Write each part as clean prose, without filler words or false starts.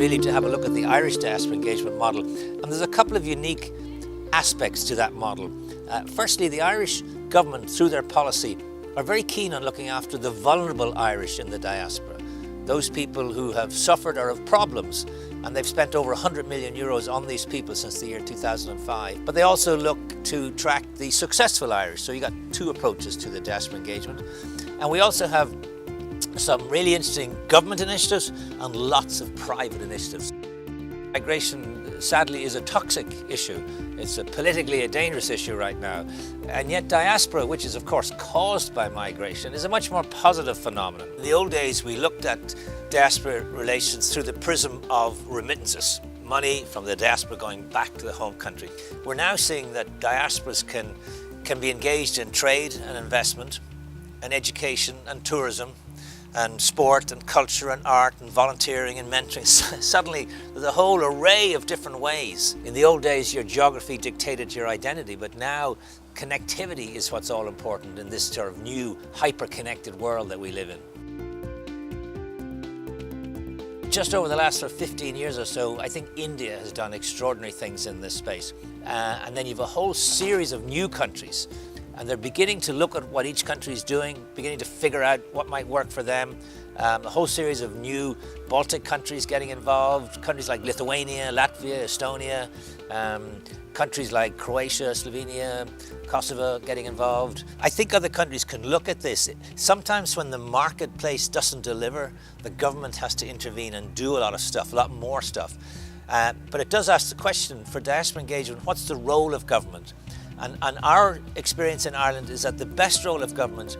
really to have a look at the Irish diaspora engagement model, and there's a couple of unique aspects to that model. Firstly, the Irish government, through their policy, are very keen on looking after the vulnerable Irish in the diaspora, those people who have suffered or have problems, and they've spent over 100 million euros on these people since the year 2005. But they also look to track the successful Irish, so you got two approaches to the diaspora engagement. And we also have some really interesting government initiatives and lots of private initiatives. Migration, sadly, is a toxic issue. It's politically a dangerous issue right now. And yet diaspora, which is of course caused by migration, is a much more positive phenomenon. In the old days, we looked at diaspora relations through the prism of remittances, money from the diaspora going back to the home country. We're now seeing that diasporas can be engaged in trade and investment, and education and tourism, and sport and culture and art and volunteering and mentoring. Suddenly there's a whole array of different ways. In the old days your geography dictated your identity, but now connectivity is what's all important in this sort of new hyper-connected world that we live in. Just over the last 15 years or so, I think India has done extraordinary things in this space. And then you have a whole series of new countries, and they're beginning to look at what each country is doing, beginning to figure out what might work for them. A whole series of new Baltic countries getting involved, countries like Lithuania, Latvia, Estonia, countries like Croatia, Slovenia, Kosovo getting involved. I think other countries can look at this. Sometimes when the marketplace doesn't deliver, the government has to intervene and do a lot of stuff, a lot more stuff. But it does ask the question for diaspora engagement, what's the role of government? And our experience in Ireland is that the best role of government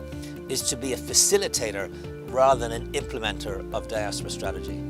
is to be a facilitator rather than an implementer of diaspora strategy.